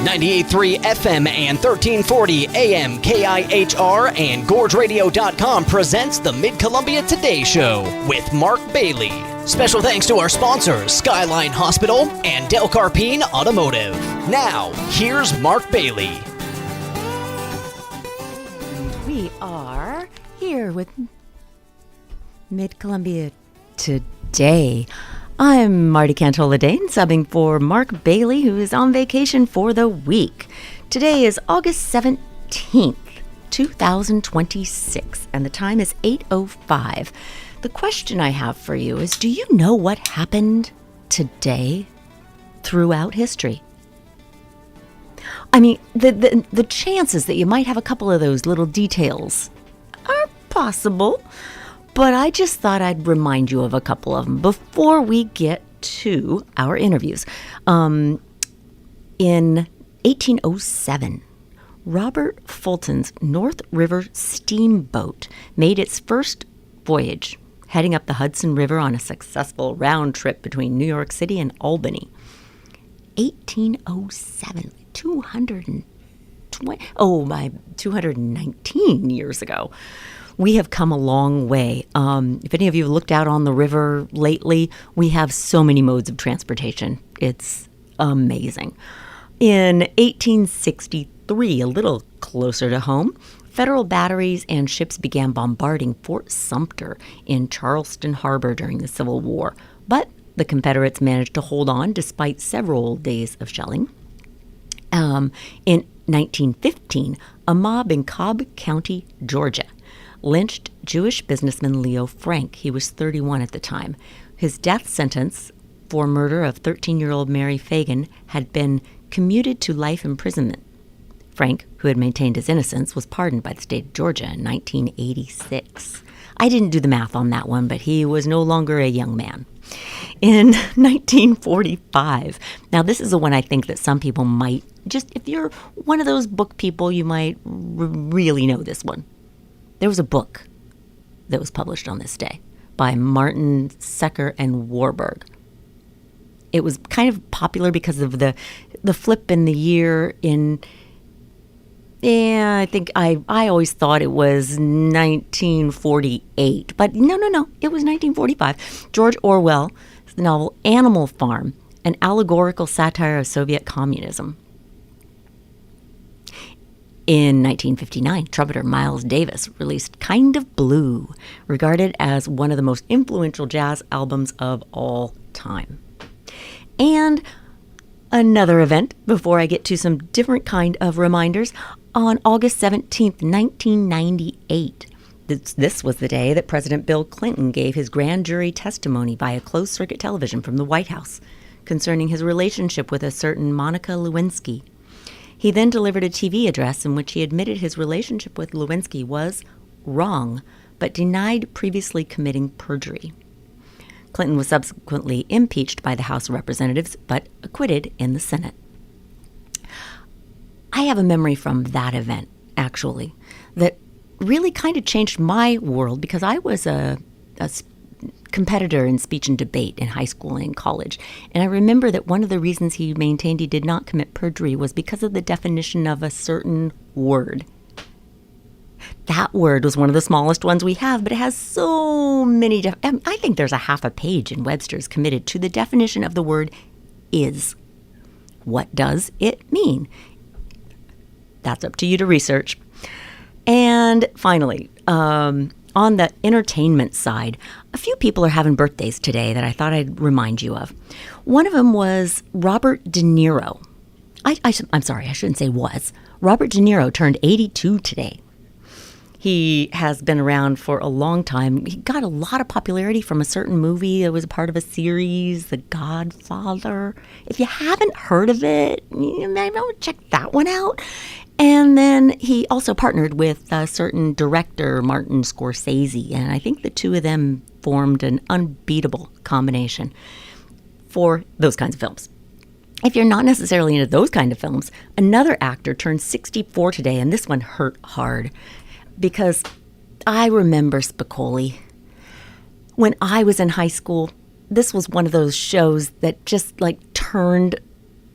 98.3 FM and 1340 AM KIHR and GorgeRadio.com presents the Mid-Columbia Today Show with Mark Bailey. Special thanks to our sponsors, Skyline Hospital and Del Carpine Automotive. Now, here's Mark Bailey. We are here with Mid-Columbia Today. I'm Marti Dane, subbing for Mark Bailey, who is on vacation for the week. Today is August 17th, 2026, and the time is 8:05. The question I have for you is, do you know what happened today throughout history? I mean, the chances that you might have a couple of those little details are possible, but I just thought I'd remind you of a couple of them before we get to our interviews. In 1807, Robert Fulton's North River steamboat made its first voyage, heading up the Hudson River on a successful round trip between New York City and Albany. 1807, 219 years ago. We have come a long way. If any of you have looked out on the river lately, we have so many modes of transportation. It's amazing. In 1863, a little closer to home, Federal batteries and ships began bombarding Fort Sumter in Charleston Harbor during the Civil War. But the Confederates managed to hold on despite several days of shelling. In 1915, a mob in Cobb County, Georgia, lynched Jewish businessman Leo Frank. He was 31 at the time. His death sentence for murder of 13-year-old Mary Fagan had been commuted to life imprisonment. Frank, who had maintained his innocence, was pardoned by the state of Georgia in 1986. I didn't do the math on that one, but he was no longer a young man. In 1945, now this is the one I think that some people might, just if you're one of those book people, you might really know this one. There was a book that was published on this day by Martin Secker and Warburg. It was kind of popular because of the flip in the year in, I think I always thought it was 1948, but no, it was 1945. George Orwell's novel Animal Farm, an allegorical satire of Soviet communism. In 1959, trumpeter Miles Davis released Kind of Blue, regarded as one of the most influential jazz albums of all time. And another event, before I get to some different kind of reminders, on August 17th, 1998, this was the day that President Bill Clinton gave his grand jury testimony via closed-circuit television from the White House concerning his relationship with a certain Monica Lewinsky. He then delivered a TV address in which he admitted his relationship with Lewinsky was wrong, but denied previously committing perjury. Clinton was subsequently impeached by the House of Representatives, but acquitted in the Senate. I have a memory from that event, actually, that really kind of changed my world because I was a competitor in speech and debate in high school and college. And I remember that one of the reasons he maintained he did not commit perjury was because of the definition of a certain word. That word was one of the smallest ones we have, but it has so many. I think there's a half a page in Webster's committed to the definition of the word is. What does it mean? That's up to you to research. And finally, on the entertainment side, a few people are having birthdays today that I thought I'd remind you of. One of them was Robert De Niro. I'm sorry, I shouldn't say was. Robert De Niro turned 82 today. He has been around for a long time. He got a lot of popularity from a certain movie that was a part of a series, The Godfather. If you haven't heard of it, you might want to check that one out. And then he also partnered with a certain director, Martin Scorsese, and I think the two of them formed an unbeatable combination for those kinds of films. If you're not necessarily into those kind of films, another actor turned 64 today, and this one hurt hard because I remember Spicoli. When I was in high school, this was one of those shows that just like turned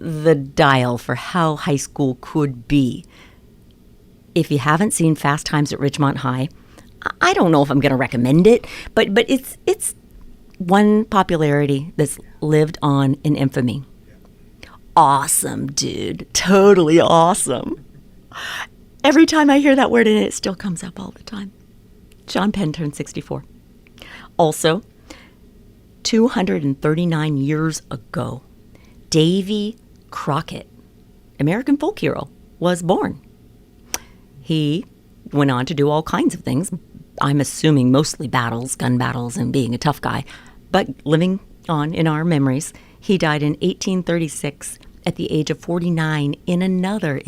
the dial for how high school could be. If you haven't seen Fast Times at Ridgemont High, I don't know if I'm going to recommend it, but it's one popularity that's lived on in infamy. Awesome, dude. Totally awesome. Every time I hear that word in it, it still comes up all the time. Sean Penn turned 64. Also, 239 years ago, Davy Crockett, American folk hero, was born. He went on to do all kinds of things. I'm assuming mostly battles, gun battles, and being a tough guy. But living on in our memories, he died in 1836 at the age of 49 in another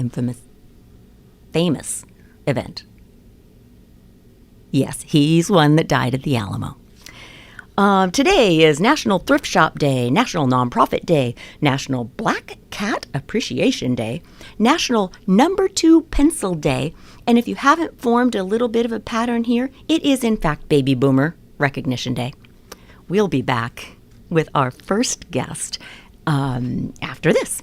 famous event. Yes, he's one that died at the Alamo. Today is National Thrift Shop Day, National Nonprofit Day, National Black Cat Appreciation Day, National Number 2 Pencil Day, and if you haven't formed a little bit of a pattern here, it is in fact Baby Boomer Recognition Day. We'll be back with our first guest after this.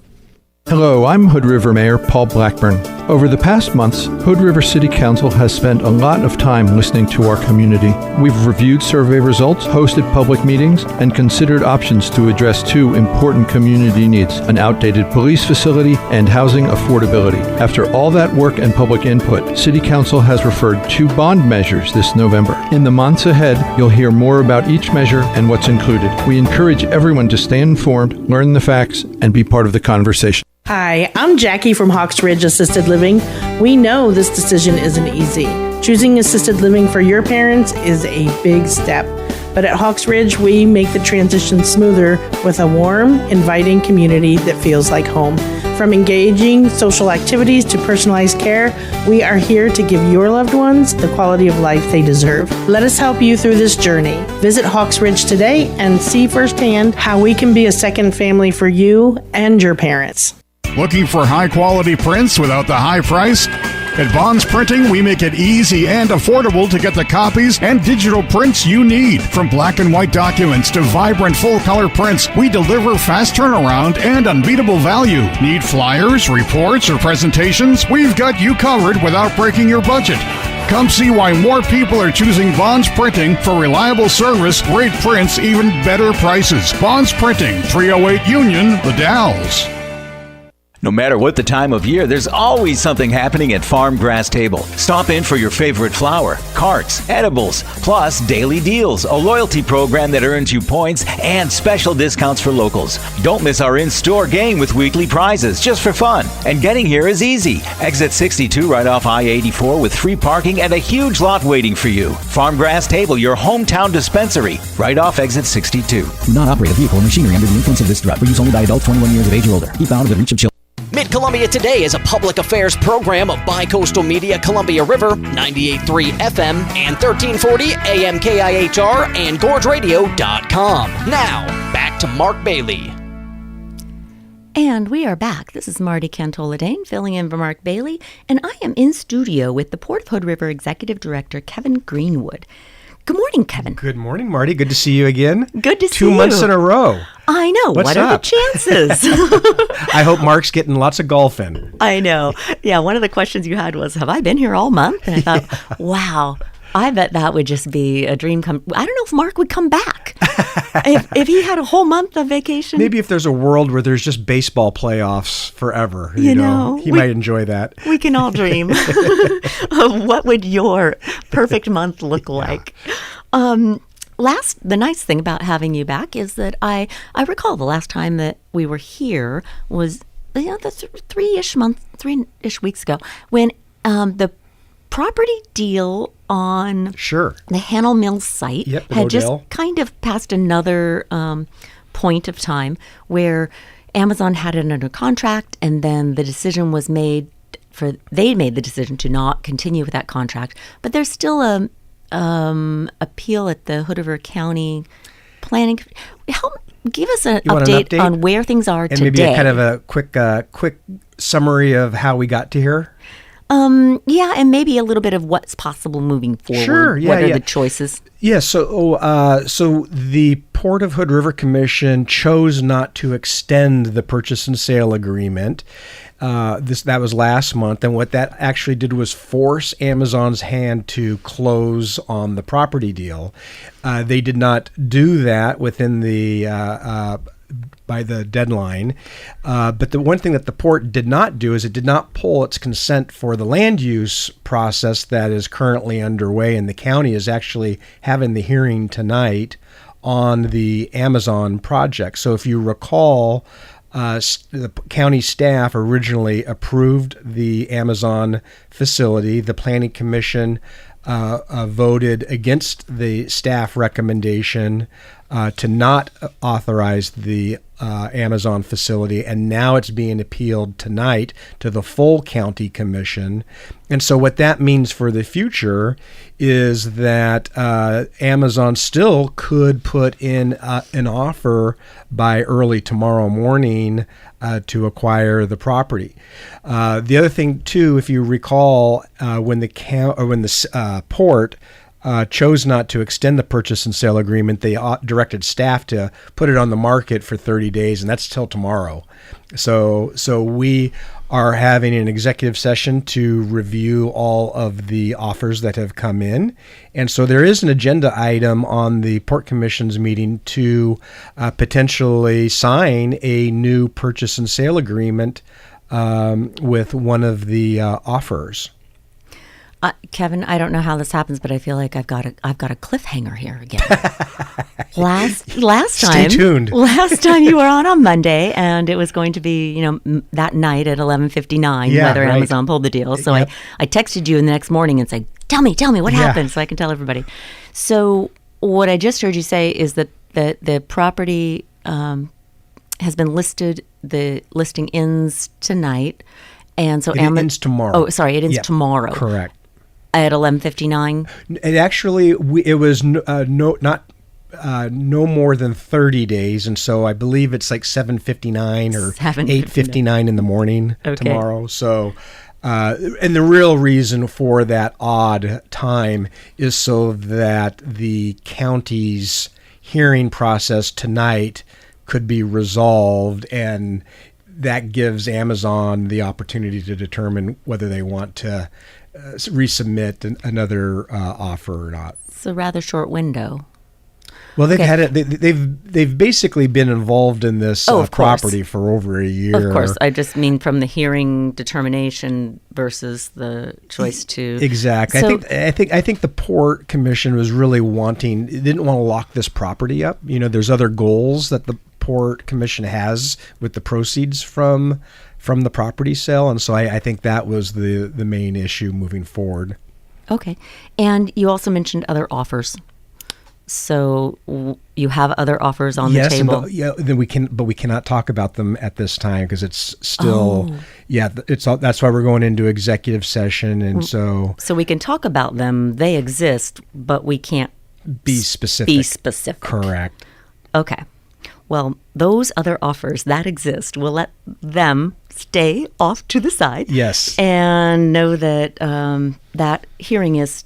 Hello, I'm Hood River Mayor Paul Blackburn. Over the past months, Hood River City Council has spent a lot of time listening to our community. We've reviewed survey results, hosted public meetings, and considered options to address two important community needs: an outdated police facility and housing affordability. After all that work and public input, City Council has referred 2 bond measures this November. In the months ahead, you'll hear more about each measure and what's included. We encourage everyone to stay informed, learn the facts, and be part of the conversation. Hi, I'm Jackie from Hawks Ridge Assisted Living. We know this decision isn't easy. Choosing assisted living for your parents is a big step. But at Hawks Ridge, we make the transition smoother with a warm, inviting community that feels like home. From engaging social activities to personalized care, we are here to give your loved ones the quality of life they deserve. Let us help you through this journey. Visit Hawks Ridge today and see firsthand how we can be a second family for you and your parents. Looking for high-quality prints without the high price? At Bonds Printing, we make it easy and affordable to get the copies and digital prints you need. From black and white documents to vibrant full-color prints, we deliver fast turnaround and unbeatable value. Need flyers, reports, or presentations? We've got you covered without breaking your budget. Come see why more people are choosing Bonds Printing for reliable service, great prints, even better prices. Bonds Printing, 308 Union, the Dalles. No matter what the time of year, there's always something happening at Farm Grass Table. Stop in for your favorite flour, carts, edibles, plus daily deals, a loyalty program that earns you points, and special discounts for locals. Don't miss our in-store game with weekly prizes, just for fun. And getting here is easy. Exit 62 right off I-84 with free parking and a huge lot waiting for you. Farm Grass Table, your hometown dispensary, right off exit 62. Do not operate a vehicle or machinery under the influence of this drug. For use only by adults 21 years of age or older. Keep out of the reach of children. Mid-Columbia Today is a public affairs program of Bi-Coastal Media Columbia River, 98.3 FM and 1340 AM KIHR and GorgeRadio.com. Now, back to Mark Bailey. And we are back. This is Marti Dane filling in for Mark Bailey, and I am in studio with the Port of Hood River Executive Director, Kevin Greenwood. Good morning, Kevin. Good morning, Marty. Good to see you again. Good to see you. 2 months in a row. I know. What's what up? Are the chances? I hope Mark's getting lots of golf in. I know. Yeah, one of the questions you had was, have I been here all month? And I thought, wow, I bet that would just be a dream come. I don't know if Mark would come back. if he had a whole month of vacation. Maybe if there's a world where there's just baseball playoffs forever, you know, he might enjoy that. We can all dream of what would your perfect month look like. The nice thing about having you back is that I recall the last time that we were here was the three-ish weeks ago when the property deal on the Hannell Mills site had just kind of passed another point of time where Amazon had it under contract, and then the decision was made they made the decision to not continue with that contract, but there's still a appeal at the Hood River County Planning. Give us an update on where things are today. And maybe a kind of a quick summary of how we got to here. Yeah, and maybe a little bit of what's possible moving forward. Sure, yeah, what are yeah. the choices? Yeah, so the Port of Hood River Commission chose not to extend the purchase and sale agreement. That was last month, and what that actually did was force Amazon's hand to close on the property deal. They did not do that within by the deadline. But the one thing that the port did not do is it did not pull its consent for the land use process that is currently underway, and the county is actually having the hearing tonight on the Amazon project. So if you recall, the county staff originally approved the Amazon facility. The Planning Commission voted against the staff recommendation to not authorize the Amazon facility, and now it's being appealed tonight to the full county commission. And so what that means for the future is that Amazon still could put in an offer by early tomorrow morning to acquire the property. The other thing too, if you recall, when the port chose not to extend the purchase and sale agreement, they directed staff to put it on the market for 30 days, and that's till tomorrow. So we are having an executive session to review all of the offers that have come in. And so there is an agenda item on the Port Commission's meeting to potentially sign a new purchase and sale agreement with one of the offers. Kevin, I don't know how this happens, but I feel like I've got a cliffhanger here again. Last time, stay tuned. Last time you were on Monday, and it was going to be that night at 11:59 whether right. Amazon pulled the deal. So Yep. I texted you in the next morning and said, "Tell me what happened," so I can tell everybody. So what I just heard you say is that the property has been listed. The listing ends tonight, and so It ends tomorrow. Oh, sorry, it ends tomorrow. Correct. At 11:59. It actually it was no more than 30 days, and so I believe it's like 7:59 or 8:59 in the morning tomorrow. So, and the real reason for that odd time is so that the county's hearing process tonight could be resolved, and that gives Amazon the opportunity to determine whether they want to resubmit another offer or not. It's a rather short window. Well, they've had it. They've basically been involved in this property for over a year. Of course, I just mean from the hearing determination versus the choice to exactly. So, I think the Port Commission was really didn't want to lock this property up. There's other goals that the Port Commission has with the proceeds from the property sale, and so I think that was the main issue moving forward. Okay, and you also mentioned other offers. So you have other offers on the table. But we cannot talk about them at this time because it's still that's why we're going into executive session, and so we can talk about them. They exist, but we can't be specific. Correct. Okay. Well, those other offers that exist, we'll let them stay off to the side. Yes. And know that that hearing is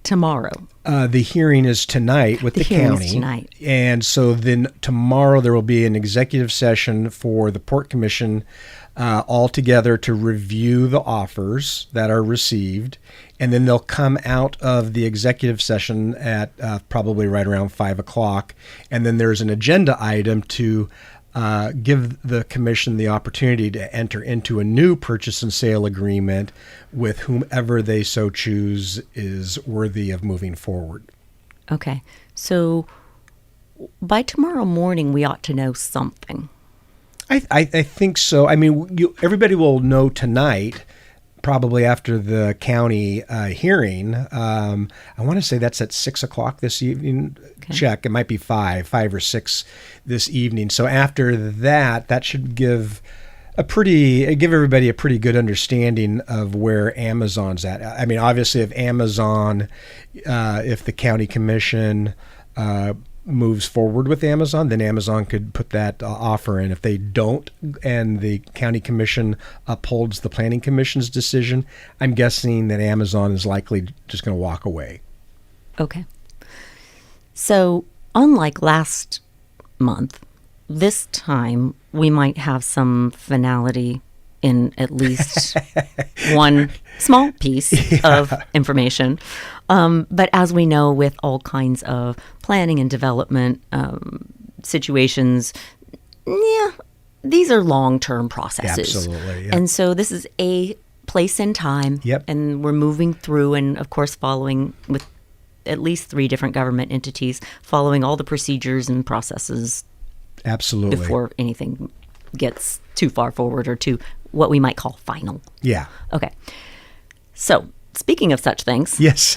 tomorrow. The hearing is tonight with the county. Is tonight. And so then tomorrow there will be an executive session for the Port Commission all together to review the offers that are received. And then they'll come out of the executive session at probably right around 5 o'clock. And then there's an agenda item to give the commission the opportunity to enter into a new purchase and sale agreement with whomever they so choose is worthy of moving forward. Okay. So by tomorrow morning, we ought to know something. I think so. I mean, everybody will know tonight, probably after the county hearing. I want to say that's at 6 o'clock this evening. Okay. Check. It might be 5 or 6 this evening. So after that should give everybody a pretty good understanding of where Amazon's at. I mean, obviously, if the county commission moves forward with Amazon, then Amazon could put that offer in. If they don't, and the county commission upholds the planning commission's decision, I'm guessing that Amazon is likely just going to walk away. Okay. So, unlike last month, this time we might have some finality in at least one small piece of information. But as we know, with all kinds of planning and development situations, these are long-term processes. Absolutely. And so this is a place in time. Yep. And we're moving through and, of course, following with at least 3 different government entities, following all the procedures and processes. Absolutely. Before anything gets too far forward or too what we might call final. Yeah. Okay. So, speaking of such things. Yes.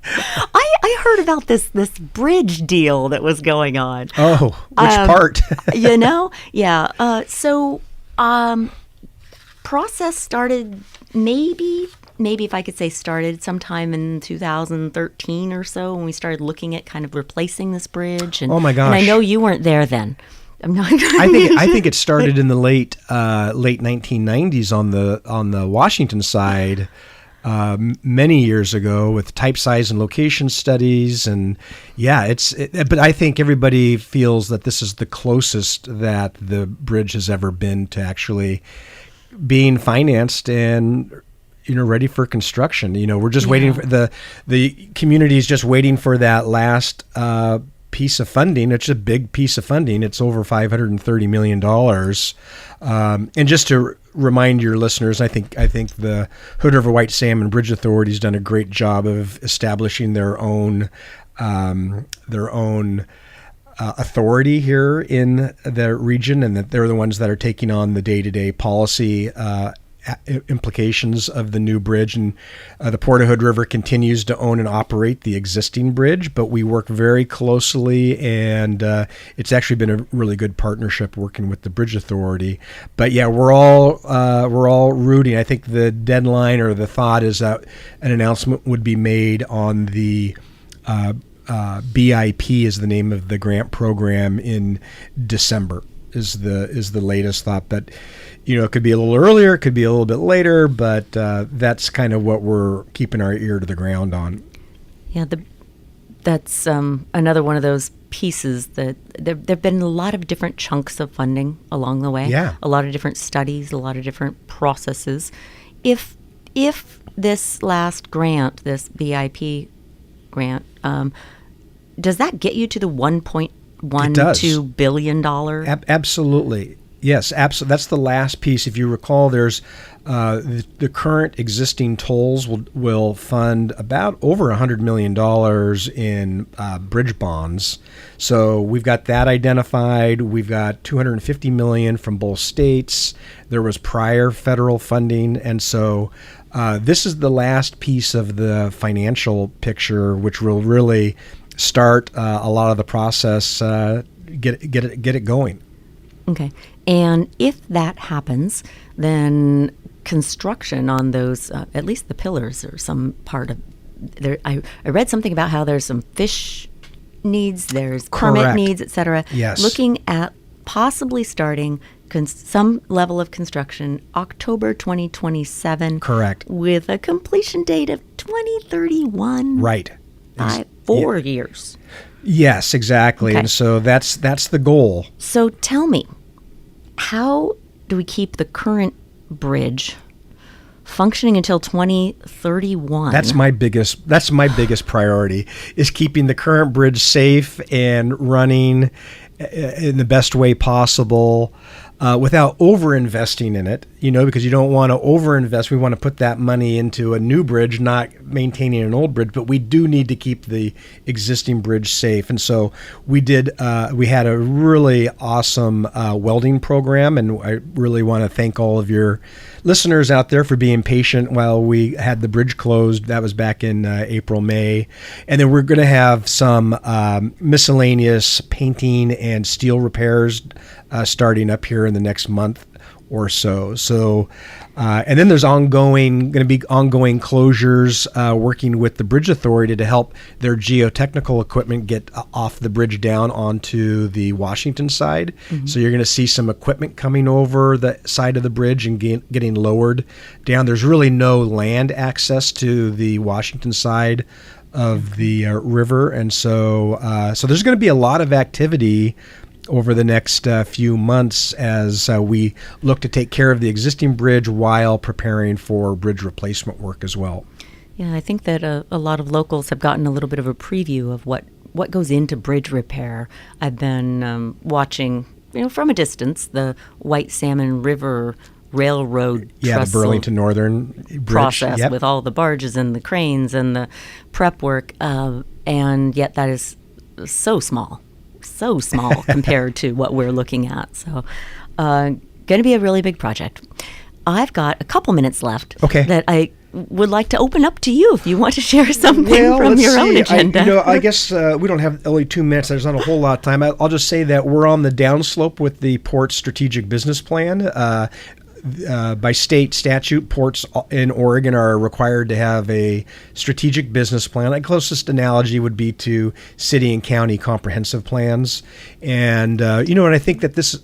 I heard about this bridge deal that was going on. Oh, which part? Yeah. So, process started maybe if I could say started sometime in 2013 or so when we started looking at kind of replacing this bridge. And, oh my gosh. And I know you weren't there then. I'm not. I think it started in the late 1990s on the Washington side, many years ago with type size and location studies, and but I think everybody feels that this is the closest that the bridge has ever been to actually being financed and ready for construction. We're just waiting for the community is just waiting for that last piece of funding. It's a big piece of funding. It's over $530 million. And just to remind your listeners, I think the Hood River White Salmon Bridge Authority has done a great job of establishing their own authority here in the region, and that they're the ones that are taking on the day-to-day policy implications of the new bridge. And the Port of Hood River continues to own and operate the existing bridge, but we work very closely, and it's actually been a really good partnership working with the Bridge Authority. But yeah, we're all rooting. I think the deadline or the thought is that an announcement would be made on the BIP is the name of the grant program in December is the latest thought. But it could be a little earlier, it could be a little bit later, but that's kind of what we're keeping our ear to the ground on. Yeah, that's another one of those pieces that there've been a lot of different chunks of funding along the way. Yeah. A lot of different studies, a lot of different processes. If this last grant, this BIP grant, does that get you to the $1.12 billion? Absolutely. Yes, absolutely. That's the last piece. If you recall, there's the current existing tolls will fund about over $100 million in bridge bonds. So we've got that identified. We've got $250 million from both states. There was prior federal funding, and so this is the last piece of the financial picture, which will really start a lot of the process, get it going. Okay. And if that happens, then construction on those, at least the pillars or some part of there. I read something about how there's some fish needs, there's permit Correct. needs, et cetera. Yes. Looking at possibly starting some level of construction October 2027. Correct. With a completion date of 2031. Right. 4 years. Yes, exactly. Okay. And so that's the goal. So tell me, how do we keep the current bridge functioning until 2031? That's my biggest priority, is keeping the current bridge safe and running in the best way possible, without over-investing in it, because you don't want to over-invest. We want to put that money into a new bridge, not maintaining an old bridge, but we do need to keep the existing bridge safe. And so we had a really awesome welding program, and I really want to thank all of your listeners out there for being patient while we had the bridge closed. That was back in April, May. And then we're going to have some miscellaneous painting and steel repairs starting up here in the next month or so. So, and then there's going to be ongoing closures, working with the Bridge Authority to help their geotechnical equipment get off the bridge down onto the Washington side. Mm-hmm. So you're going to see some equipment coming over the side of the bridge and getting lowered down. There's really no land access to the Washington side of the river, and so there's going to be a lot of activity over the next few months as we look to take care of the existing bridge while preparing for bridge replacement work as well. Yeah, I think that a lot of locals have gotten a little bit of a preview of what goes into bridge repair. I've been watching, from a distance, the White Salmon River Railroad the Burlington Northern Bridge process with all the barges and the cranes and the prep work, and yet that is so small compared to what we're looking at. So going to be a really big project. I've got a couple minutes left that I would like to open up to you if you want to share something from your own agenda. I guess we don't have only 2 minutes. There's not a whole lot of time. I'll just say that we're on the downslope with the Port's strategic business plan. By state statute, ports in Oregon are required to have a strategic business plan. The closest analogy would be to city and county comprehensive plans. And, and I think that this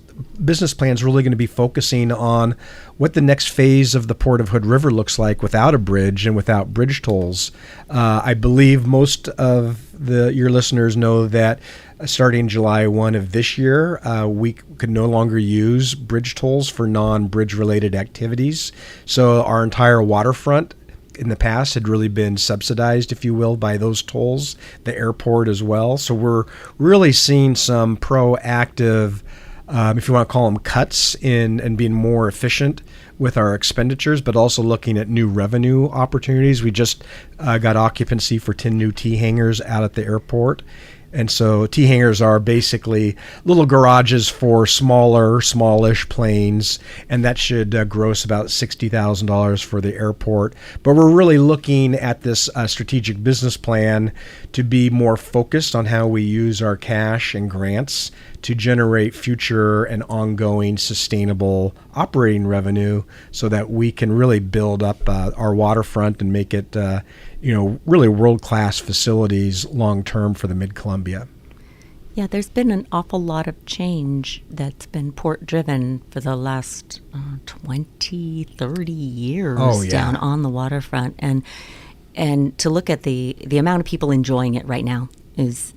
business plan is really going to be focusing on what the next phase of the Port of Hood River looks like without a bridge and without bridge tolls. I believe most of your listeners know that starting July 1 of this year, we could no longer use bridge tolls for non-bridge related activities. So our entire waterfront in the past had really been subsidized, if you will, by those tolls, the airport as well. So we're really seeing some proactive, if you want to call them cuts in and being more efficient with our expenditures, but also looking at new revenue opportunities. We just got occupancy for 10 new T-hangars out at the airport. And so T-hangars are basically little garages for smallish planes, and that should gross about $60,000 for the airport. But we're really looking at this strategic business plan to be more focused on how we use our cash and grants to generate future and ongoing sustainable operating revenue so that we can really build up our waterfront and make it really world-class facilities long-term for the Mid-Columbia. Yeah, there's been an awful lot of change that's been port-driven for the last 20, 30 years down on the waterfront. And to look at the amount of people enjoying it right now is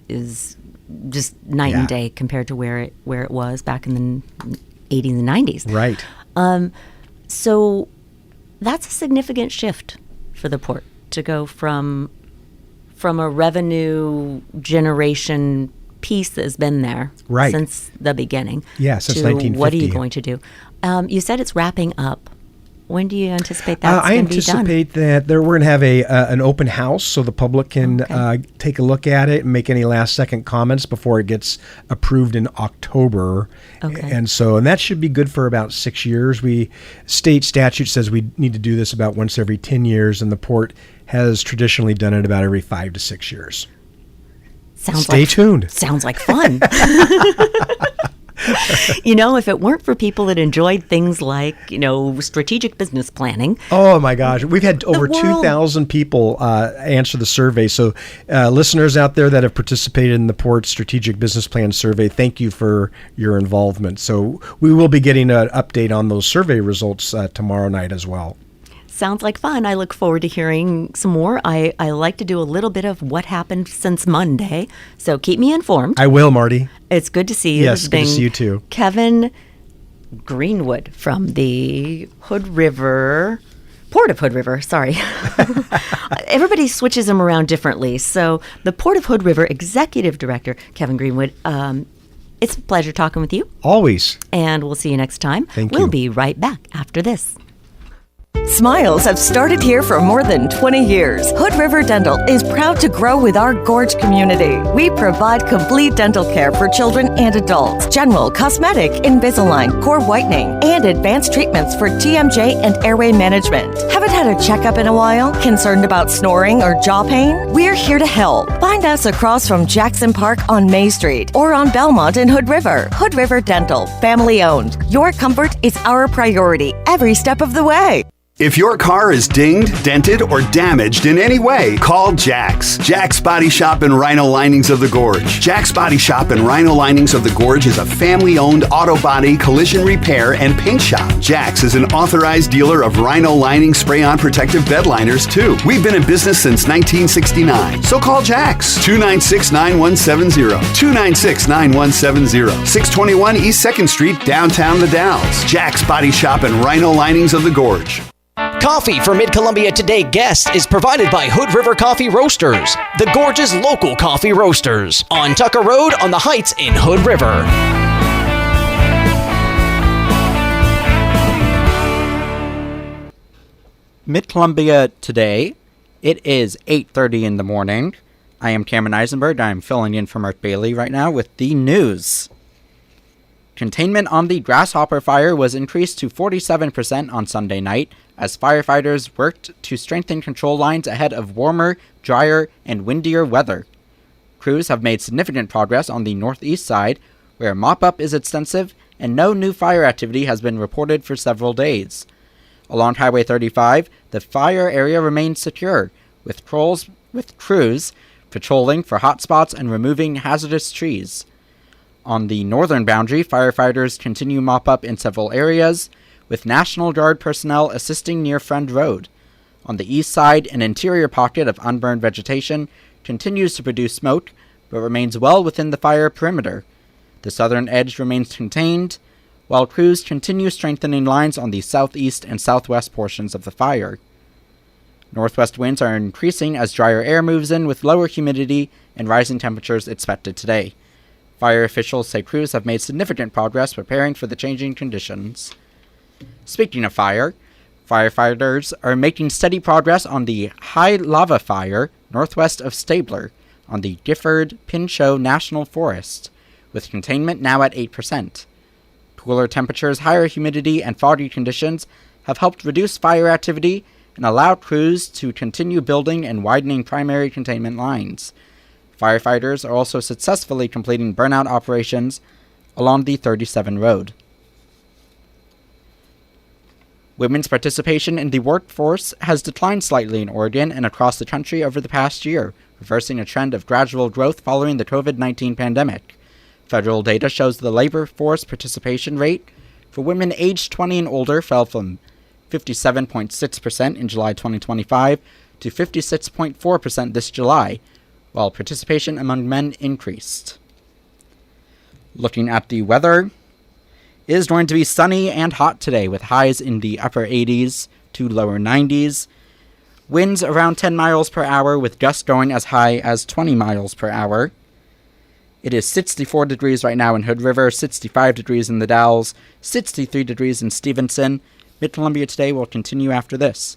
just night and day compared to where it was back in the 80s and 90s. Right. So that's a significant shift for the port to go from a revenue generation piece that has been there since the beginning. Yeah, since to 1950. What are you going to do? You said it's wrapping up. When do you anticipate that's going to be done? I anticipate that we're going to have an open house so the public can take a look at it and make any last-second comments before it gets approved in October. Okay. And that should be good for about 6 years. State statute says we need to do this about once every 10 years, and the port has traditionally done it about every 5 to 6 years. Stay tuned. Sounds like fun. If it weren't for people that enjoyed things like, strategic business planning. Oh, my gosh. We've had over 2,000 people answer the survey. So listeners out there that have participated in the Port Strategic Business Plan survey, thank you for your involvement. So we will be getting an update on those survey results tomorrow night as well. Sounds like fun. I look forward to hearing some more. I like to do a little bit of what happened since Monday, so keep me informed. I will, Marty. It's good to see you. Yes, good to see you too. Kevin Greenwood from the Port of Hood River, sorry. Everybody switches them around differently. So the Port of Hood River Executive Director, Kevin Greenwood, it's a pleasure talking with you. Always. And we'll see you next time. Thank you. We'll be right back after this. Smiles have started here for more than 20 years. Hood River Dental is proud to grow with our Gorge community. We provide complete dental care for children and adults, general, cosmetic, Invisalign, core whitening, and advanced treatments for TMJ and airway management. Haven't had a checkup in a while? Concerned about snoring or jaw pain? We're here to help. Find us across from Jackson Park on May Street or on Belmont in Hood River. Hood River Dental, family owned. Your comfort is our priority every step of the way. If your car is dinged, dented, or damaged in any way, call Jack's. Jack's Body Shop and Rhino Linings of the Gorge. Jack's Body Shop and Rhino Linings of the Gorge is a family-owned auto body, collision repair, and paint shop. Jack's is an authorized dealer of Rhino Lining spray-on protective bed liners, too. We've been in business since 1969. So call Jack's. 296-9170. 296-9170. 621 East 2nd Street, downtown the Dalles. Jack's Body Shop and Rhino Linings of the Gorge. Coffee for Mid-Columbia Today guests is provided by Hood River Coffee Roasters, the Gorge's local coffee roasters, on Tucker Road on the Heights in Hood River. Mid-Columbia Today, it is 8:30 in the morning. I am Cameron Eisenberg. I am filling in for Mark Bailey right now with the news. Containment on the Grasshopper fire was increased to 47% on Sunday night as firefighters worked to strengthen control lines ahead of warmer, drier, and windier weather. Crews have made significant progress on the northeast side, where mop-up is extensive and no new fire activity has been reported for several days. Along Highway 35, the fire area remains secure, with crews patrolling for hotspots and removing hazardous trees. On the northern boundary, firefighters continue mop-up in several areas, with National Guard personnel assisting near Friend Road. On the east side, an interior pocket of unburned vegetation continues to produce smoke, but remains well within the fire perimeter. The southern edge remains contained, while crews continue strengthening lines on the southeast and southwest portions of the fire. Northwest winds are increasing as drier air moves in with lower humidity and rising temperatures expected today. Fire officials say crews have made significant progress preparing for the changing conditions. Speaking of fire, firefighters are making steady progress on the High Lava Fire northwest of Stabler on the Gifford-Pinchot National Forest, with containment now at 8%. Cooler temperatures, higher humidity, and foggy conditions have helped reduce fire activity and allowed crews to continue building and widening primary containment lines. Firefighters are also successfully completing burnout operations along the 37 road. Women's participation in the workforce has declined slightly in Oregon and across the country over the past year, reversing a trend of gradual growth following the COVID-19 pandemic. Federal data shows the labor force participation rate for women aged 20 and older fell from 57.6% in July 2025 to 56.4% this July, while participation among men increased. Looking at the weather, it is going to be sunny and hot today with highs in the upper 80s to lower 90s. Winds around 10 miles per hour with gusts going as high as 20 miles per hour. It is 64 degrees right now in Hood River, 65 degrees in the Dalles, 63 degrees in Stevenson. Mid-Columbia Today will continue after this.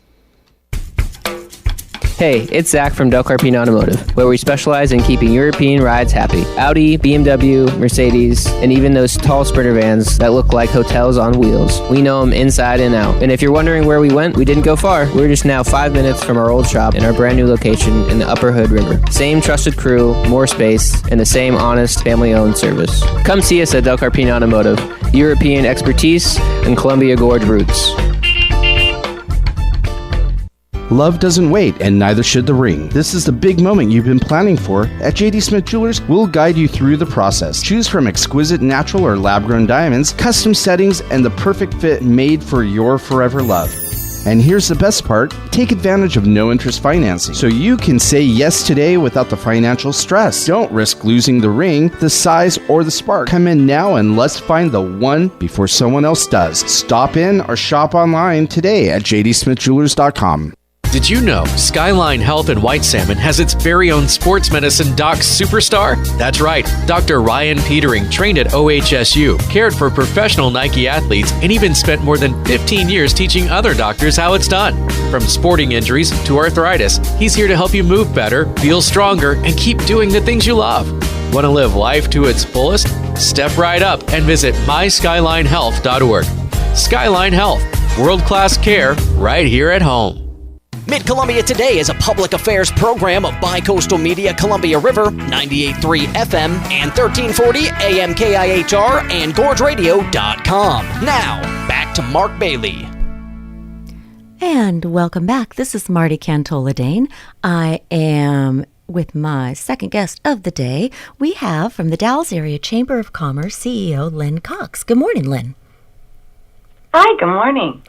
Hey, it's Zach from Del Carpino Automotive, where we specialize in keeping European rides happy. Audi, BMW, Mercedes, and even those tall Sprinter vans that look like hotels on wheels. We know them inside and out. And if you're wondering where we went, we didn't go far. We're just now 5 minutes from our old shop in our brand new location in the Upper Hood River. Same trusted crew, more space, and the same honest, family-owned service. Come see us at Del Carpino Automotive. European expertise and Columbia Gorge roots. Love doesn't wait, and neither should the ring. This is the big moment you've been planning for. At J.D. Smith Jewelers, we'll guide you through the process. Choose from exquisite natural or lab-grown diamonds, custom settings, and the perfect fit made for your forever love. And here's the best part, take advantage of no-interest financing, so you can say yes today without the financial stress. Don't risk losing the ring, the size, or the spark. Come in now and let's find the one before someone else does. Stop in or shop online today at jdsmithjewelers.com. Did you know Skyline Health in White Salmon has its very own sports medicine doc superstar? That's right. Dr. Ryan Petering trained at OHSU, cared for professional Nike athletes, and even spent more than 15 years teaching other doctors how it's done. From sporting injuries to arthritis, he's here to help you move better, feel stronger, and keep doing the things you love. Want to live life to its fullest? Step right up and visit myskylinehealth.org. Skyline Health, world-class care right here at home. Mid-Columbia Today is a public affairs program of Bi-Coastal Media Columbia River, 98.3 FM and 1340 AM KIHR and GorgeRadio.com. Now, back to Mark Bailey. And welcome back. This is Marti Dane. I am with my second guest of the day. We have from the Dalles Area Chamber of Commerce CEO Lynn Cox. Good morning, Lynn. Hi, good morning.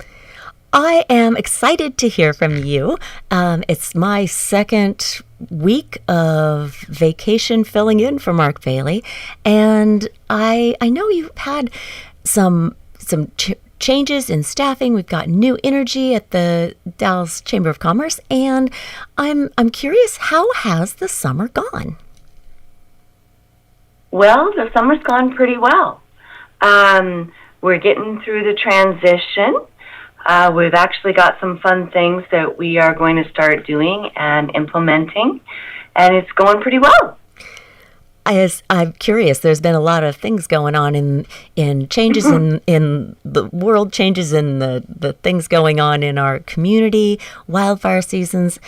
I am excited to hear from you. It's my second week of vacation filling in for Mark Bailey, and I know you've had some changes in staffing. We've got new energy at the Dalles Chamber of Commerce, and I'm curious, how has the summer gone? Well, the summer's gone pretty well. We're getting through the transition. We've actually got some fun things that we are going to start doing and implementing, and it's going pretty well. I'm curious, there's been a lot of things going on in changes in the world, changes in the things going on in our community, wildfire seasons.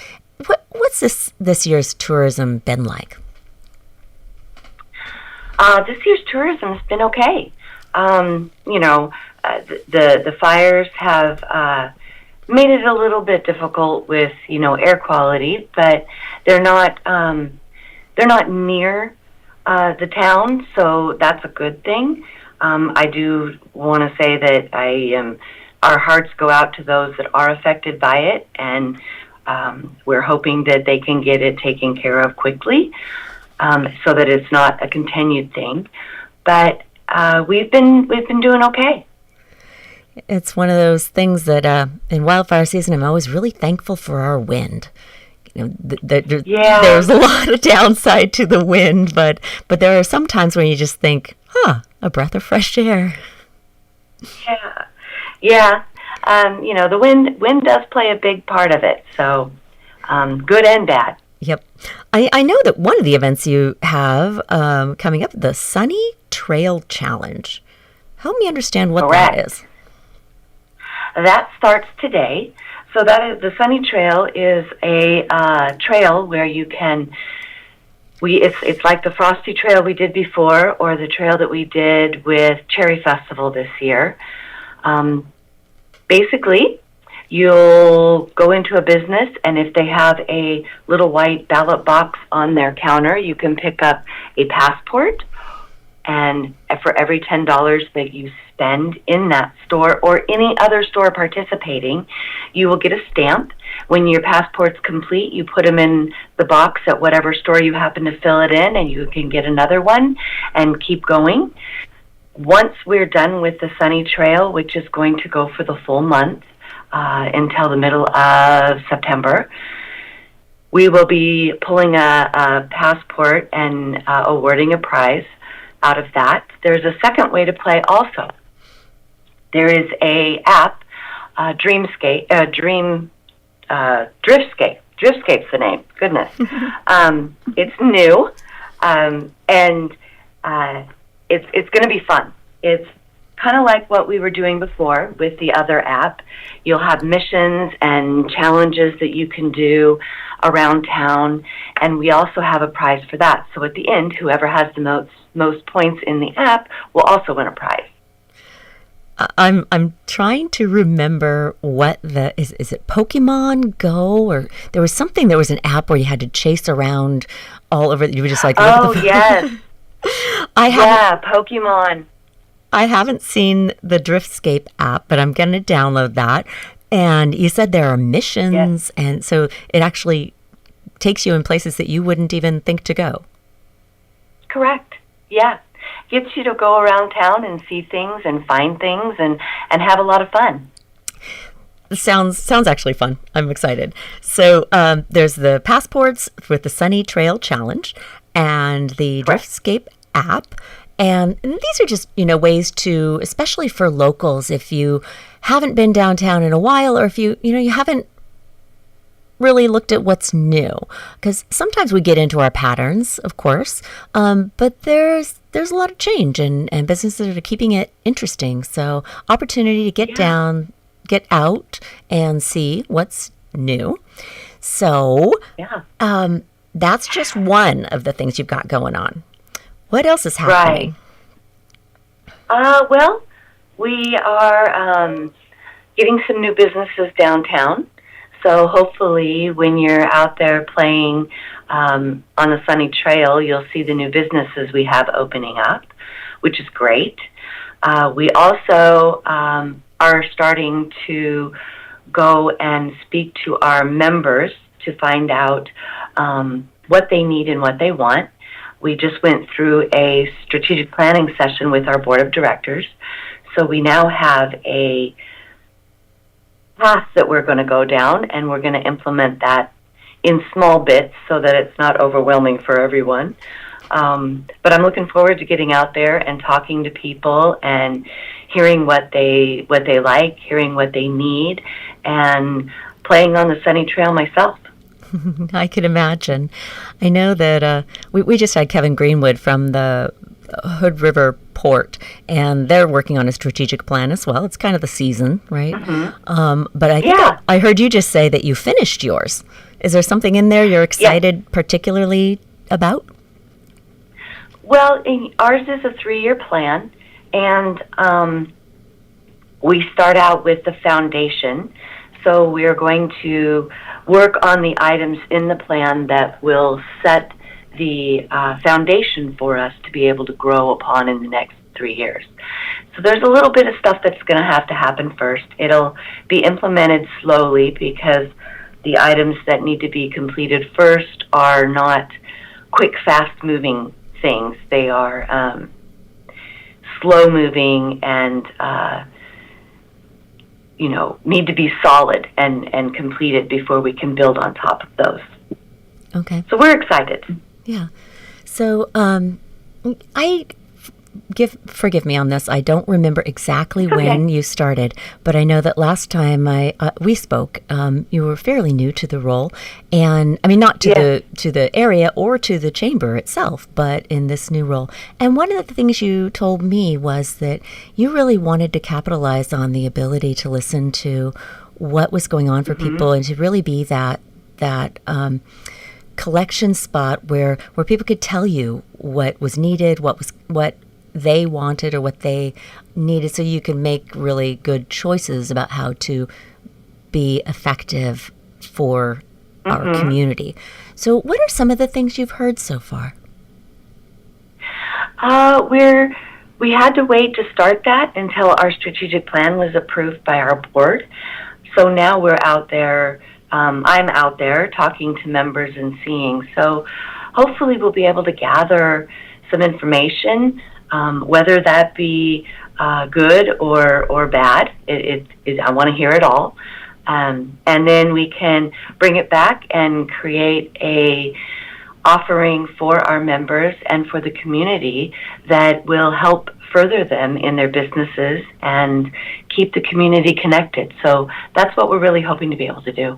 What's this year's tourism been like? This year's tourism has been okay. The fires have made it a little bit difficult with air quality, but they're not near the town, so that's a good thing. I do want to say that our hearts go out to those that are affected by it, and we're hoping that they can get it taken care of quickly, so that it's not a continued thing. But we've been doing okay. It's one of those things that in wildfire season, I'm always really thankful for our wind. There's a lot of downside to the wind, but there are some times when you just think, a breath of fresh air. Yeah. The wind does play a big part of it, so good and bad. Yep. I know that one of the events you have coming up, the Sunny Trail Challenge. Help me understand what Correct. That is. That starts today. So the Sunny Trail is a trail where you can. It's like the Frosty Trail we did before, or the trail that we did with Cherry Festival this year. Basically, you'll go into a business, and if they have a little white ballot box on their counter, you can pick up a passport. And for every $10 that you spend in that store or any other store participating, you will get a stamp. When your passport's complete, you put them in the box at whatever store you happen to fill it in, and you can get another one and keep going. Once we're done with the Sunny Trail, which is going to go for the full month until the middle of September, we will be pulling a passport and awarding a prize out of that. There's a second way to play also. There is a app, Driftscape. Driftscape's the name. Goodness. It's new, and it's going to be fun. It's kind of like what we were doing before with the other app. You'll have missions and challenges that you can do around town, and we also have a prize for that. So at the end, whoever has the most points in the app will also win a prize. I'm trying to remember what is it Pokemon Go, or there was an app where you had to chase around all over. You were just like, yes. Pokemon. I haven't seen the Driftscape app, but I'm going to download that. And you said there are missions, and so it actually takes you in places that you wouldn't even think to go. Correct. Yeah. Gets you to go around town and see things and find things and have a lot of fun. sounds actually fun. I'm excited. So there's the passports with the Sunny Trail Challenge and the Driftscape app. And these are just, ways to, especially for locals, if you haven't been downtown in a while, or if you haven't really looked at what's new, because sometimes we get into our patterns, of course, but there's a lot of change, and businesses that are keeping it interesting. So opportunity to get down, get out, and see what's new. So that's just one of the things you've got going on. What else is happening? Right. Well, we are getting some new businesses downtown. So hopefully when you're out there playing on the Sunny Trail, you'll see the new businesses we have opening up, which is great. We also are starting to go and speak to our members to find out what they need and what they want. We just went through a strategic planning session with our board of directors. So we now have a path that we're going to go down, and we're going to implement that in small bits so that it's not overwhelming for everyone. But I'm looking forward to getting out there and talking to people and hearing what they like, hearing what they need, and playing on the Sunny Trail myself. I can imagine. I know that we just had Kevin Greenwood from the Hood River Port, and they're working on a strategic plan as well. It's kind of the season, right? Mm-hmm. But I think I heard you just say that you finished yours. Is there something in there you're excited particularly about? Well, ours is a 3-year plan, and we start out with the foundation. So we are going to work on the items in the plan that will set the foundation for us to be able to grow upon in the next 3 years. So there's a little bit of stuff that's going to have to happen first. It'll be implemented slowly because the items that need to be completed first are not quick, fast-moving things. They are slow-moving and need to be solid and completed before we can build on top of those. Okay. So we're excited. Yeah. So forgive me on this. I don't remember exactly when you started, but I know that last time we spoke, you were fairly new to the role, and I mean not to the area or to the chamber itself, but in this new role. And one of the things you told me was that you really wanted to capitalize on the ability to listen to what was going on for people, and to really be that collection spot where people could tell you what was needed, what they wanted or what they needed, so you can make really good choices about how to be effective for our community. So what are some of the things you've heard so far? We had to wait to start that until our strategic plan was approved by our board. So now we're out there, I'm out there talking to members and seeing. So hopefully we'll be able to gather some information, whether that be good or bad. I want to hear it all. And then we can bring it back and create a offering for our members and for the community that will help further them in their businesses and keep the community connected. So that's what we're really hoping to be able to do.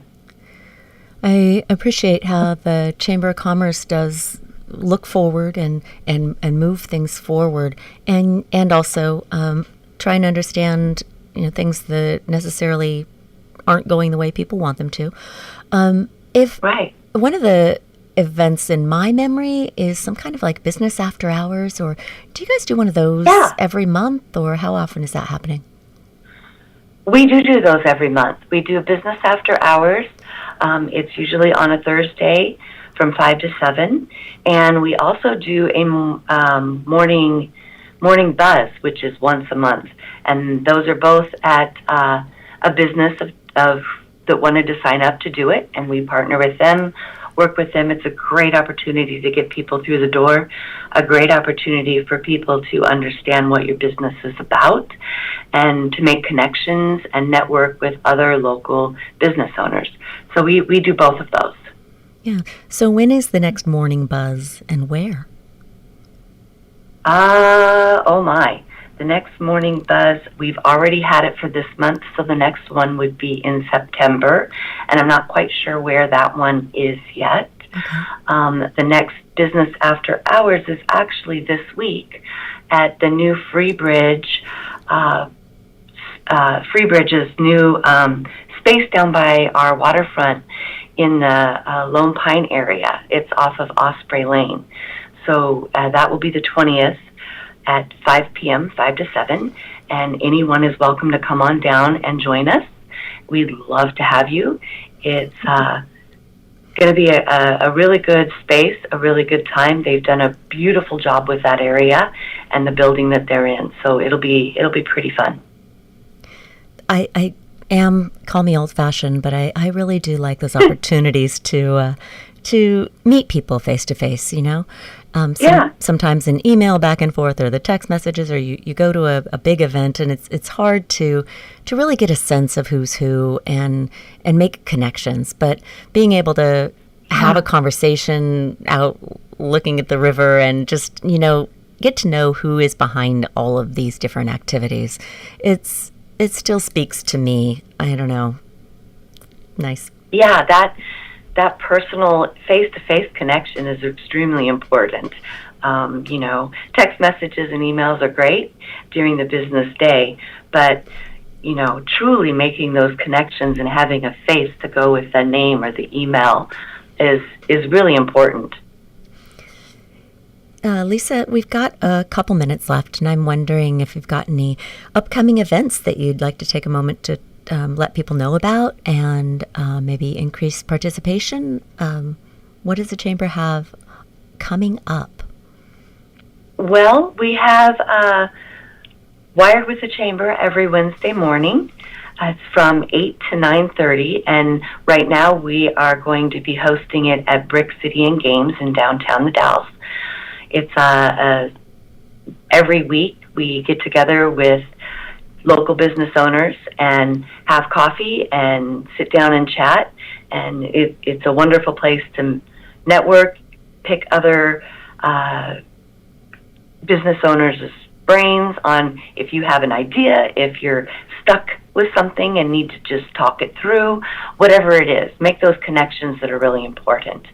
I appreciate how the Chamber of Commerce does look forward and move things forward, and also try and understand things that necessarily aren't going the way people want them to. One of the events in my memory is some kind of like business after hours, or do you guys do one of those every month, or how often is that happening? We do those every month. We do business after hours. It's usually on a Thursday from 5 to 7, and we also do a morning buzz, which is once a month, and those are both at a business of that wanted to sign up to do it, and we partner with them, work with them. It's a great opportunity to get people through the door, a great opportunity for people to understand what your business is about, and to make connections and network with other local business owners. So we do both of those. Yeah. So when is the next morning buzz and where? Oh my. The next morning buzz, we've already had it for this month, so the next one would be in September, and I'm not quite sure where that one is yet. Okay. The next business after hours is actually this week at the new Freebridge's new space down by our waterfront in the Lone Pine area. It's off of Osprey Lane. So that will be the 20th at 5 p.m., 5 to 7, and anyone is welcome to come on down and join us. We'd love to have you. It's going to be a really good space, a really good time. They've done a beautiful job with that area and the building that they're in, so it'll be pretty fun. I am, call me old-fashioned, but I really do like those opportunities to meet people face-to-face, you know? Sometimes an email back and forth or the text messages, or you go to a big event, and it's hard to really get a sense of who's who and make connections. But being able to have a conversation out looking at the river and just, you know, get to know who is behind all of these different activities, it still speaks to me. I don't know. Nice. Yeah, that personal face-to-face connection is extremely important. You know, text messages and emails are great during the business day, but, you know, truly making those connections and having a face to go with the name or the email is really important. Lisa, we've got a couple minutes left, and I'm wondering if you've got any upcoming events that you'd like to take a moment to let people know about and maybe increase participation. What does the Chamber have coming up? Well, we have Wired with the Chamber every Wednesday morning. It's from 8 to 9:30, and right now we are going to be hosting it at Brick City and Games in downtown the Dalles. It's every week we get together with local business owners and have coffee and sit down and chat, and it's a wonderful place to network, pick other business owners' brains on if you have an idea, if you're stuck with something and need to just talk it through, whatever it is. Make those connections that are really important.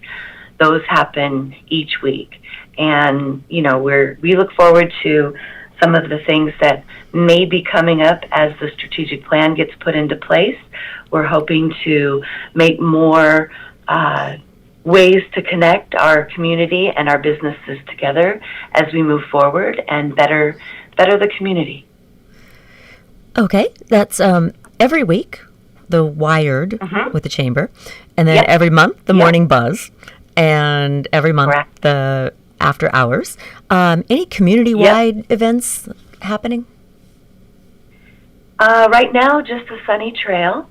Those happen each week. And, you know, we look forward to some of the things that may be coming up as the strategic plan gets put into place. We're hoping to make more ways to connect our community and our businesses together as we move forward and better the community. Okay, that's every week, the Wired with the Chamber, and then every month, the Morning Buzz, and every month, the After Hours. Any community-wide events happening? Right now, just the Sunny Trail.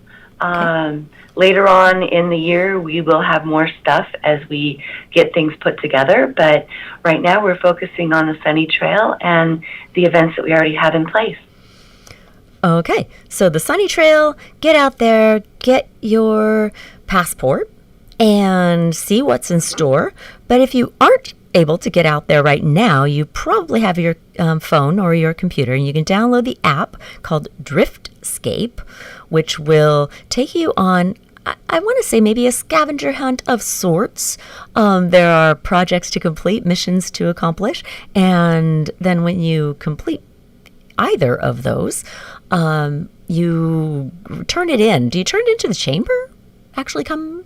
Later on in the year, we will have more stuff as we get things put together. But right now, we're focusing on the Sunny Trail and the events that we already have in place. Okay, so the Sunny Trail, get out there, get your passport, and see what's in store. But if you aren't able to get out there right now, you probably have your phone or your computer, and you can download the app called Driftscape, which will take you on, I want to say, maybe a scavenger hunt of sorts. There are projects to complete, missions to accomplish, and then when you complete either of those, you turn it in. Do you turn it into the Chamber? Actually come?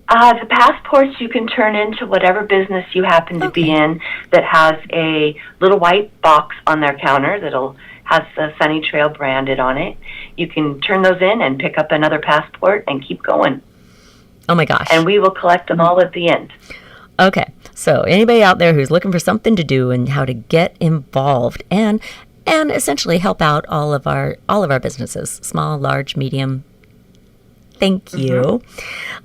The passports you can turn into whatever business you happen to be in that has a little white box on their counter that'll has the Sunny Trail branded on it. You can turn those in and pick up another passport and keep going. Oh my gosh. And we will collect them all at the end. Okay. So anybody out there who's looking for something to do and how to get involved and essentially help out all of our businesses, small, large, medium, Thank you.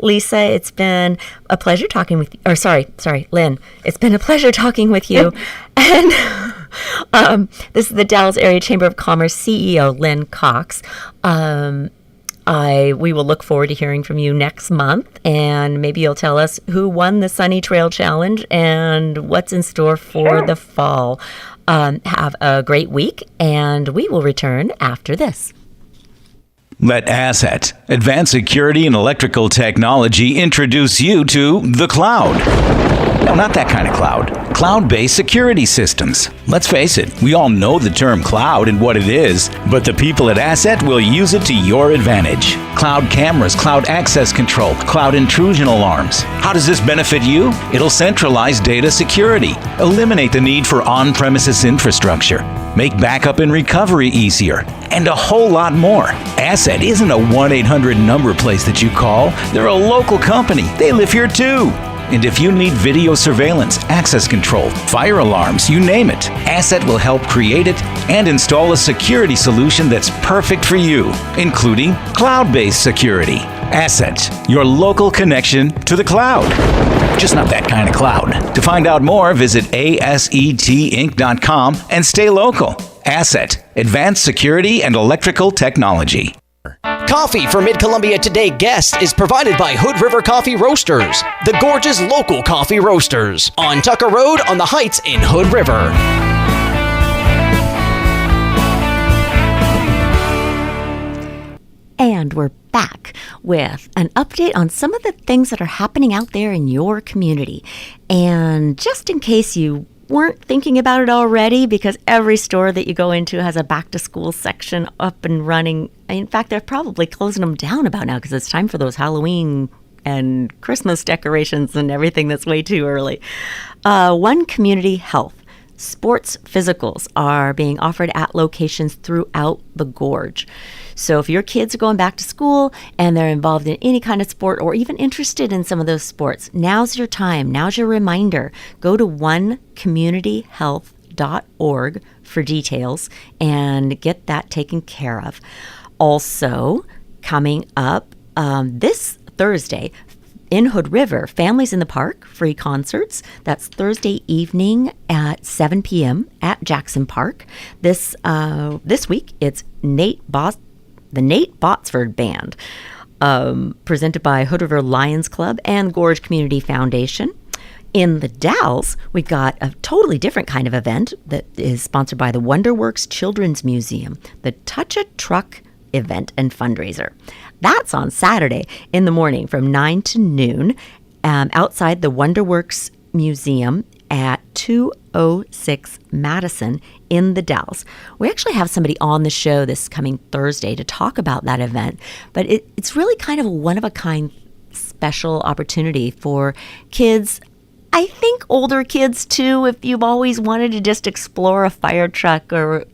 Lisa, it's been a pleasure talking with you. Or sorry, Lynn. It's been a pleasure talking with you. And this is the Dalles Area Chamber of Commerce CEO, Lynn Cox. We will look forward to hearing from you next month, and maybe you'll tell us who won the Sunny Trail Challenge and what's in store for the fall. Have a great week, and we will return after this. Let Asset, Advanced Security and Electrical Technology, introduce you to the cloud. No, not that kind of cloud. Cloud-based security systems. Let's face it, we all know the term cloud and what it is, but the people at Asset will use it to your advantage. Cloud cameras, cloud access control, cloud intrusion alarms. How does this benefit you? It'll centralize data security, eliminate the need for on-premises infrastructure, make backup and recovery easier, and a whole lot more. Asset isn't a 1-800 number place that you call. They're a local company. They live here too. And if you need video surveillance, access control, fire alarms, you name it, Asset will help create it and install a security solution that's perfect for you, including cloud-based security. Asset, your local connection to the cloud. Just not that kind of cloud. To find out more, visit asetinc.com and stay local. Asset, Advanced Security and Electrical Technology. Coffee for Mid-Columbia Today guests is provided by Hood River Coffee Roasters, the gorgeous local coffee roasters, on Tucker Road on the Heights in Hood River. And we're back with an update on some of the things that are happening out there in your community. And just in case you weren't thinking about it already, because every store that you go into has a back-to-school section up and running. In fact, they're probably closing them down about now because it's time for those Halloween and Christmas decorations and everything that's way too early. One Community Health. Sports physicals are being offered at locations throughout the gorge. So if your kids are going back to school and they're involved in any kind of sport or even interested in some of those sports, now's your time. Now's your reminder. Go to onecommunityhealth.org for details and get that taken care of. Also, coming up this Thursday, in Hood River, Families in the Park, free concerts. That's Thursday evening at 7 p.m. at Jackson Park. This week, it's the Nate Botsford Band, presented by Hood River Lions Club and Gorge Community Foundation. In the Dalles, we got a totally different kind of event that is sponsored by the Wonderworks Children's Museum, the Touch a Truck event and fundraiser. That's on Saturday in the morning from 9 to noon outside the Wonderworks Museum at 206 Madison in the Dalles. We actually have somebody on the show this coming Thursday to talk about that event, but it's really kind of a one-of-a-kind special opportunity for kids. I think older kids too, if you've always wanted to just explore a fire truck or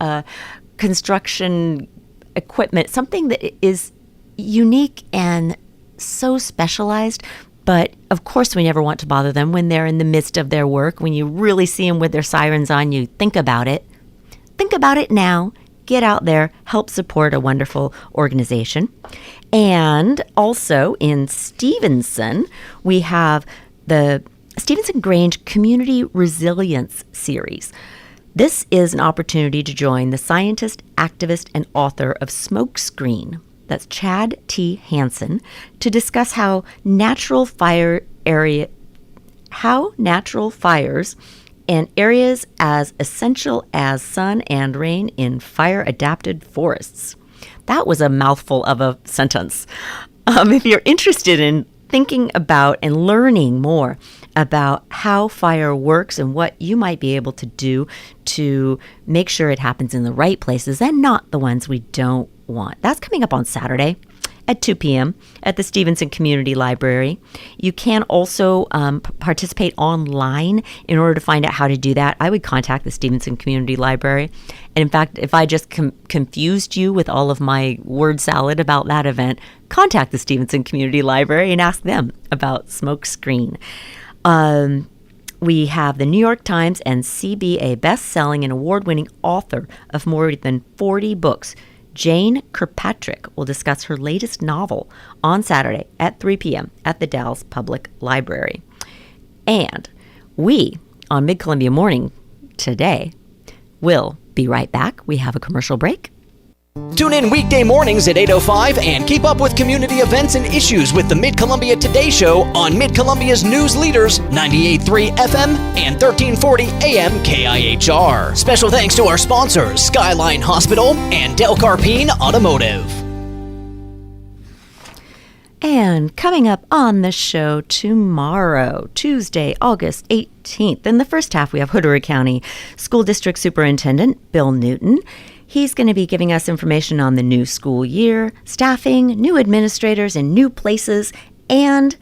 construction equipment, something that is unique and so specialized. But of course, we never want to bother them when they're in the midst of their work. When you really see them with their sirens on, you think about it. Think about it now. Get out there, help support a wonderful organization. And also in Stevenson, we have the Stevenson Grange Community Resilience Series. This is an opportunity to join the scientist, activist, and author of Smokescreen, that's Chad T. Hansen, to discuss how natural fires and areas as essential as sun and rain in fire-adapted forests. That was a mouthful of a sentence. If you're interested in thinking about and learning more about how fire works and what you might be able to do to make sure it happens in the right places and not the ones we don't want. That's coming up on Saturday at 2 p.m. at the Stevenson Community Library. You can also participate online. In order to find out how to do that, I would contact the Stevenson Community Library. And in fact, if I just confused you with all of my word salad about that event, contact the Stevenson Community Library and ask them about Smokescreen. We have the New York Times and CBA best-selling and award-winning author of more than 40 books, Jane Kirkpatrick will discuss her latest novel on Saturday at 3 p.m. at the Dalles Public Library. And we, on Mid-Columbia Morning today, will be right back. We have a commercial break. Tune in weekday mornings at 8:05 and keep up with community events and issues with the Mid-Columbia Today Show on Mid-Columbia's news leaders, 98.3 FM and 1340 AM KIHR. Special thanks to our sponsors, Skyline Hospital and Del Carpine Automotive. And coming up on the show tomorrow, Tuesday, August 18th, in the first half, we have Hood River County School District Superintendent Bill Newton. He's going to be giving us information on the new school year, staffing, new administrators in new places, and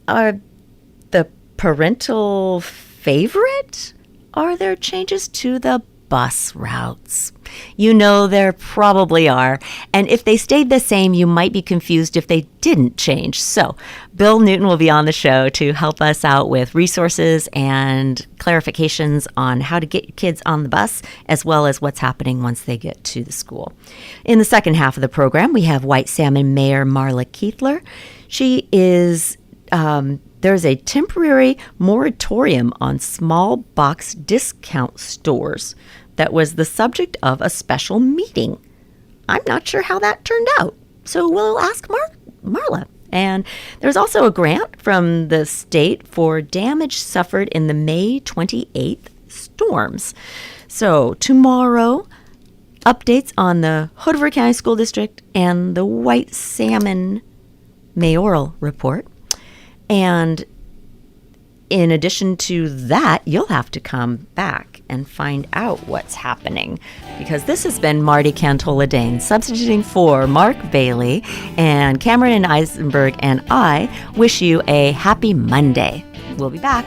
the parental favorite? Are there changes to the bus routes? You know there probably are. And if they stayed the same, you might be confused if they didn't change. So Bill Newton will be on the show to help us out with resources and clarifications on how to get your kids on the bus, as well as what's happening once they get to the school. In the second half of the program, we have White Salmon Mayor Marla Keithler. She is... there's a temporary moratorium on small box discount stores that was the subject of a special meeting. I'm not sure how that turned out, so we'll ask Marla. And there's also a grant from the state for damage suffered in the May 28th storms. So tomorrow, updates on the Hood River County School District and the White Salmon mayoral report. And in addition to that, you'll have to come back and find out what's happening, because this has been Marti Dane substituting for Mark Bailey, and Cameron and Eisenberg and I wish you a happy Monday. We'll be back.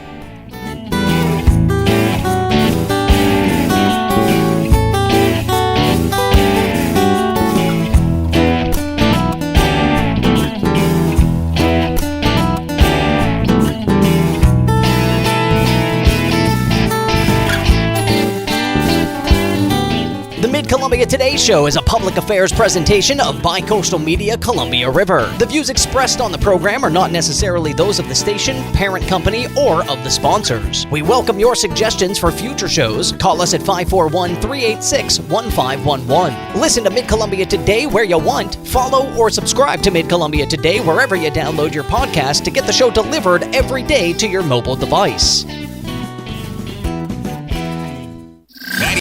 Mid-Columbia Today Show is a public affairs presentation of Bicoastal Media Columbia River. The views expressed on the program are not necessarily those of the station, parent company, or of the sponsors. We welcome your suggestions for future shows. Call us at 541-386-1511. Listen to Mid-Columbia Today where you want. Follow or subscribe to Mid-Columbia Today wherever you download your podcast to get the show delivered every day to your mobile device.